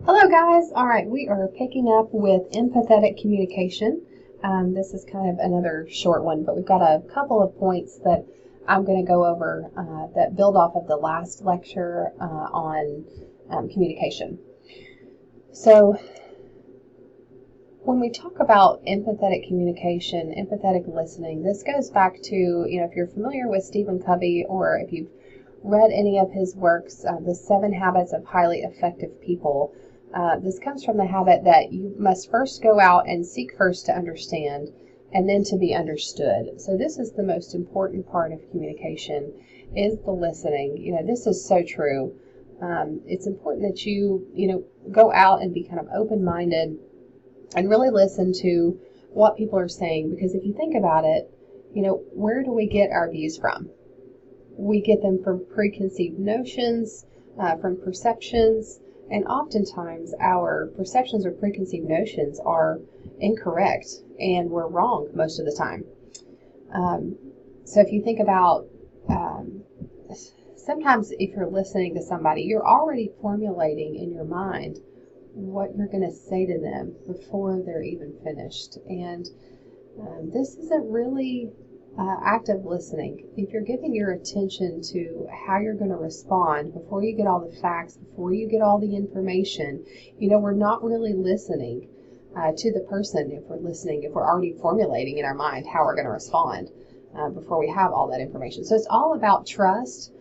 Hello guys! Alright, we are picking up with empathetic communication. This is kind of another short one, but we've got a couple of points that I'm going to go over that build off of the last lecture on communication. So when we talk about empathetic communication, empathetic listening, this goes back to, if you're familiar with Stephen Covey or if you've read any of his works, The 7 Habits of Highly Effective People. This comes from the habit that you must first go out and seek first to understand and then to be understood. So this is the most important part of communication, is the listening. This is so true. It's important that you go out and be kind of open-minded and really listen to what people are saying, because if you think about it, where do we get our views from? We get them from preconceived notions, from perceptions, and oftentimes our perceptions or preconceived notions are incorrect and we're wrong most of the time. So if you think about sometimes if you're listening to somebody, you're already formulating in your mind what you're going to say to them before they're even finished. And this isn't really active listening. If you're giving your attention to how you're going to respond before you get all the facts, before you get all the information, we're not really listening to the person if we're already formulating in our mind how we're going to respond before we have all that information. So it's all about trust.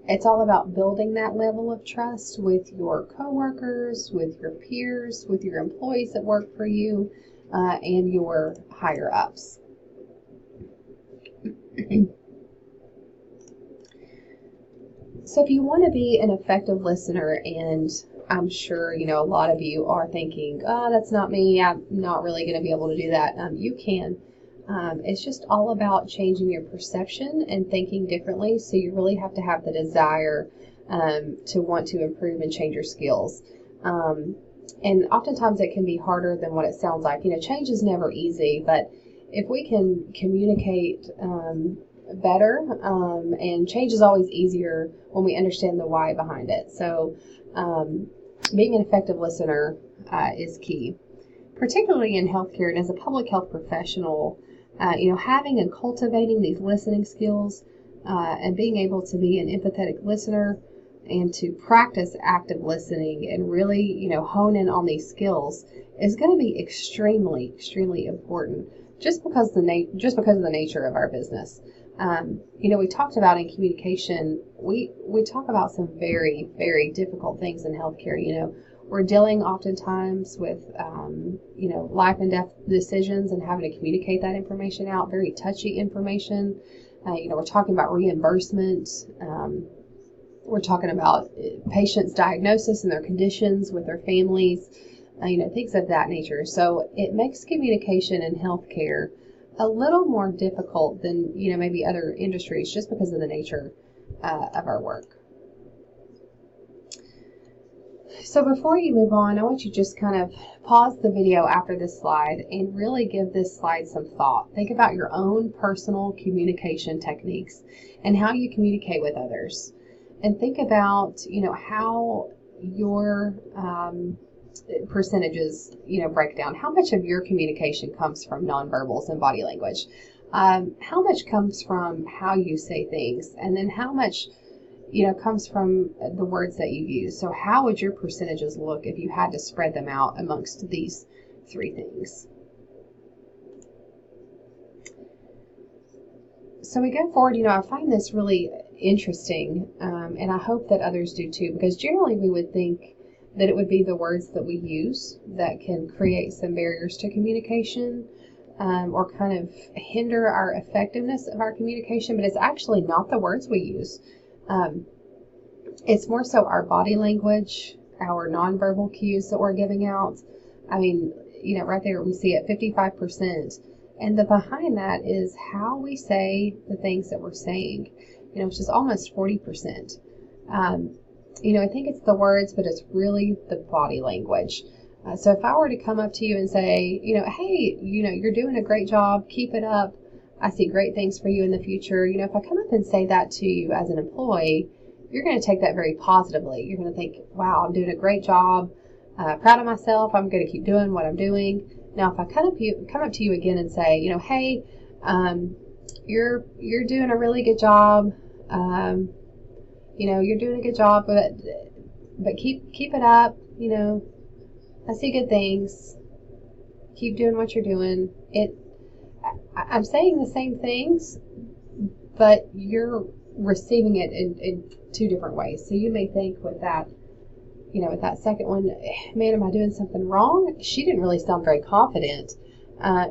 It's all about building that level of trust with your coworkers, with your peers, with your employees that work for you, and your higher ups. So if you want to be an effective listener, and I'm sure, a lot of you are thinking, oh, that's not me, I'm not really going to be able to do that. You can. It's just all about changing your perception and thinking differently. So you really have to have the desire to want to improve and change your skills. And oftentimes it can be harder than what it sounds like. Change is never easy, but if we can communicate better, and change is always easier when we understand the why behind it. So being an effective listener is key, particularly in healthcare and as a public health professional. Having and cultivating these listening skills and being able to be an empathetic listener and to practice active listening and really, hone in on these skills is going to be extremely, extremely important. Just because of the nature of our business. We talked about in communication, we talk about some very, very difficult things in healthcare. We're dealing oftentimes with, life and death decisions and having to communicate that information out, very touchy information. We're talking about reimbursement. We're talking about patients' diagnosis and their conditions with their families. Things of that nature. So it makes communication in healthcare a little more difficult than, maybe other industries, just because of the nature of our work. So before you move on, I want you to just kind of pause the video after this slide and really give this slide some thought. Think about your own personal communication techniques and how you communicate with others. And think about, how your percentages, break down. How much of your communication comes from nonverbals and body language? How much comes from how you say things? And then how much, comes from the words that you use? So how would your percentages look if you had to spread them out amongst these 3 things? So we go forward, I find this really interesting, and I hope that others do too, because generally we would think that it would be the words that we use that can create some barriers to communication, or kind of hinder our effectiveness of our communication, but it's actually not the words we use. It's more so our body language, our nonverbal cues that we're giving out. Right there we see it, 55%. And the behind that is how we say the things that we're saying, which is almost 40%. I think it's the words, but it's really the body language. So if I were to come up to you and say, hey, you're doing a great job, keep it up, I see great things for you in the future. If I come up and say that to you as an employee, you're going to take that very positively. You're going to think, wow, I'm doing a great job, proud of myself, I'm going to keep doing what I'm doing. Now, if I come up to you again and say, hey, you're doing a really good job, you're doing a good job, but keep it up, I see good things, keep doing what you're doing. I'm saying the same things, but you're receiving it in two different ways. So you may think with that second one, man, am I doing something wrong? She didn't really sound very confident.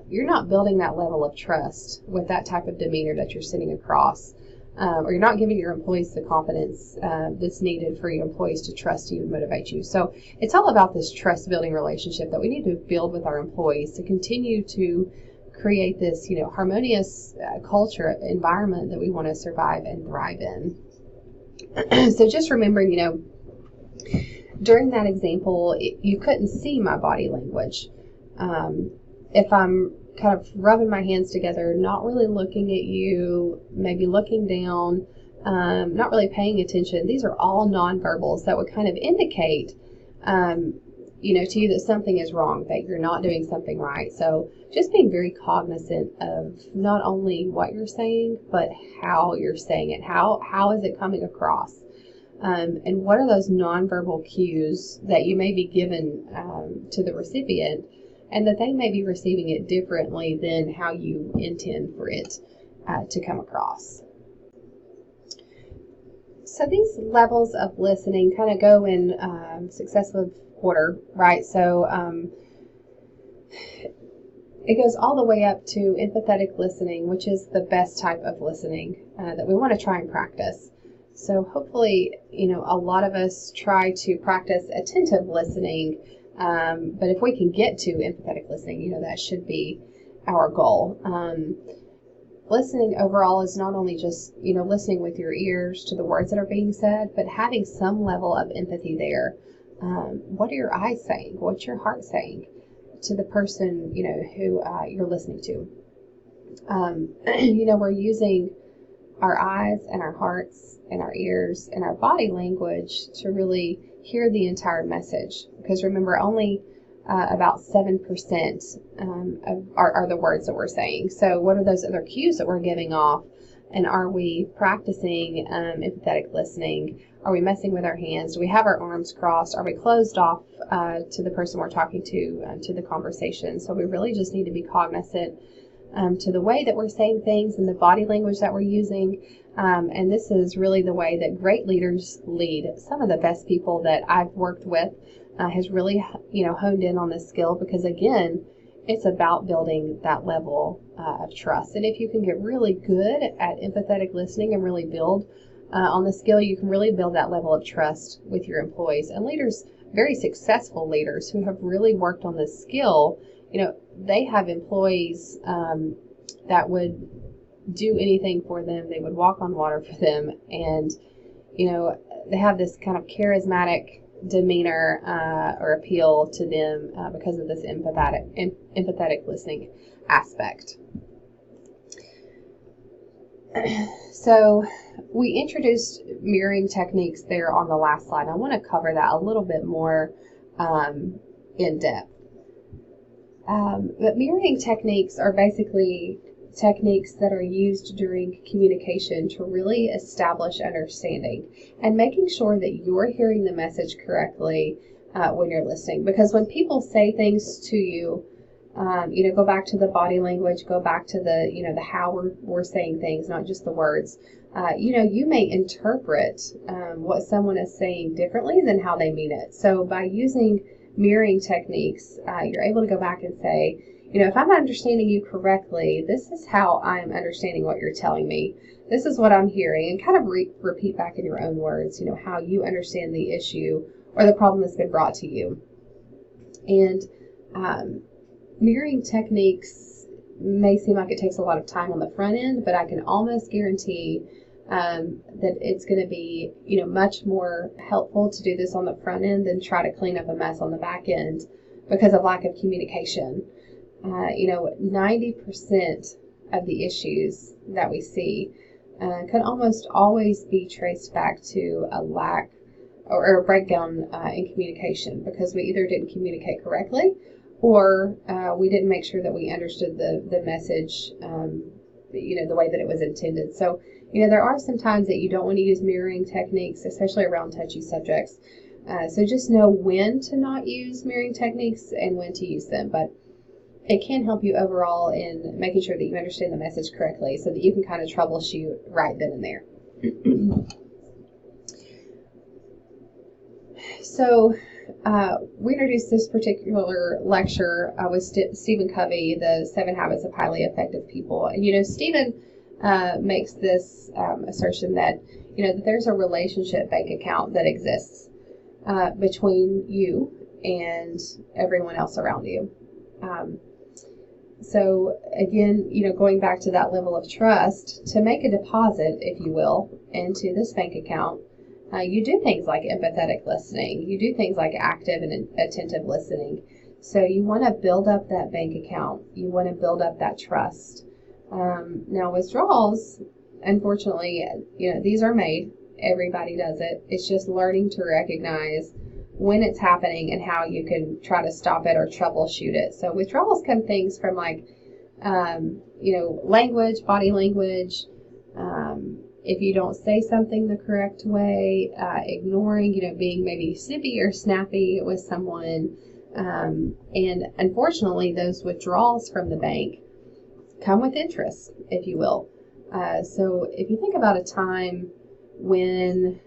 You're not building that level of trust with that type of demeanor that you're sitting across, or you're not giving your employees the confidence that's needed for your employees to trust you and motivate you. So it's all about this trust building relationship that we need to build with our employees to continue to create this, harmonious culture environment that we want to survive and thrive in. So just remembering, during that example, you couldn't see my body language. If I'm kind of rubbing my hands together, not really looking at you, maybe looking down, not really paying attention, these are all nonverbals that would kind of indicate, to you that something is wrong, that you're not doing something right. So just being very cognizant of not only what you're saying, but how you're saying it. How is it coming across? And what are those nonverbal cues that you may be given to the recipient, and that they may be receiving it differently than how you intend for it to come across. So these levels of listening kind of go in successive order, right? So it goes all the way up to empathetic listening, which is the best type of listening that we want to try and practice. So hopefully, a lot of us try to practice attentive listening, but if we can get to empathetic listening, that should be our goal. Listening overall is not only just, listening with your ears to the words that are being said, but having some level of empathy there. What are your eyes saying? What's your heart saying to the person, who you're listening to? We're using our eyes and our hearts and our ears and our body language to really hear the entire message. Because remember, only about 7% are the words that we're saying. So what are those other cues that we're giving off? And are we practicing empathetic listening? Are we messing with our hands? Do we have our arms crossed? Are we closed off to the person we're talking to the conversation? So we really just need to be cognizant to the way that we're saying things and the body language that we're using. And this is really the way that great leaders lead. Some of the best people that I've worked with has really, honed in on this skill, because again, it's about building that level of trust. And if you can get really good at empathetic listening and really build on the skill, you can really build that level of trust with your employees. And leaders, very successful leaders who have really worked on this skill, they have employees that would do anything for them. They would walk on water for them. And, they have this kind of charismatic demeanor or appeal to them because of this empathetic listening aspect. So we introduced mirroring techniques there on the last slide. I want to cover that a little bit more in depth. But mirroring techniques are basically techniques that are used during communication to really establish understanding and making sure that you're hearing the message correctly when you're listening. Because when people say things to you, go back to the body language, go back to the how we're saying things, not just the words. You may interpret what someone is saying differently than how they mean it. So by using mirroring techniques, you're able to go back and say, if I'm understanding you correctly, this is how I'm understanding what you're telling me. This is what I'm hearing, and kind of repeat back in your own words, how you understand the issue or the problem that's been brought to you. And mirroring techniques may seem like it takes a lot of time on the front end, but I can almost guarantee that it's going to be, much more helpful to do this on the front end than try to clean up a mess on the back end because of lack of communication. 90% of the issues that we see can almost always be traced back to a lack or a breakdown in communication, because we either didn't communicate correctly, or we didn't make sure that we understood the message, the way that it was intended. So, there are some times that you don't want to use mirroring techniques, especially around touchy subjects. So just know when to not use mirroring techniques and when to use them. But it can help you overall in making sure that you understand the message correctly, so that you can kind of troubleshoot right then and there. So we introduced this particular lecture with Stephen Covey, the 7 Habits of Highly Effective People. And, Stephen makes this assertion that, that there's a relationship bank account that exists between you and everyone else around you. So again, going back to that level of trust, to make a deposit, if you will, into this bank account, you do things like empathetic listening. You do things like active and attentive listening. So you want to build up that bank account. You want to build up that trust. Now, withdrawals, unfortunately, these are made. Everybody does it. It's just learning to recognize when it's happening and how you can try to stop it or troubleshoot it. So withdrawals come things from language, body language. If you don't say something the correct way, ignoring, being maybe snippy or snappy with someone. And unfortunately, those withdrawals from the bank come with interest, if you will. So if you think about a time when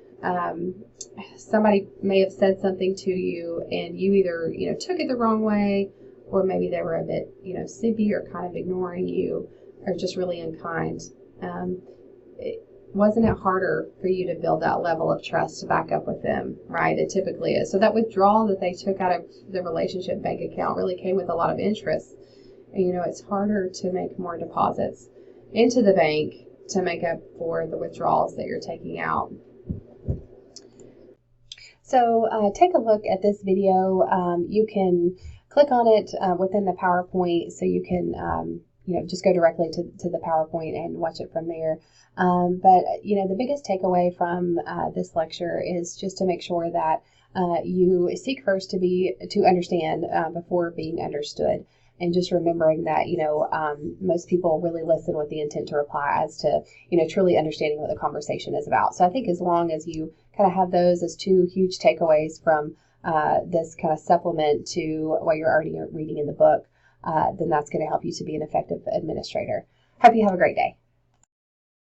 somebody may have said something to you and you either, took it the wrong way, or maybe they were a bit, snippy or kind of ignoring you, or just really unkind. Wasn't it harder for you to build that level of trust to back up with them, right? It typically is. So that withdrawal that they took out of the relationship bank account really came with a lot of interest. And, it's harder to make more deposits into the bank to make up for the withdrawals that you're taking out. So take a look at this video. You can click on it within the PowerPoint, so you can just go directly to the PowerPoint and watch it from there. But the biggest takeaway from this lecture is just to make sure that you seek first to understand before being understood. And just remembering that, most people really listen with the intent to reply as to, truly understanding what the conversation is about. So I think as long as you kind of have those as 2 huge takeaways from this kind of supplement to what you're already reading in the book, then that's going to help you to be an effective administrator. Hope you have a great day.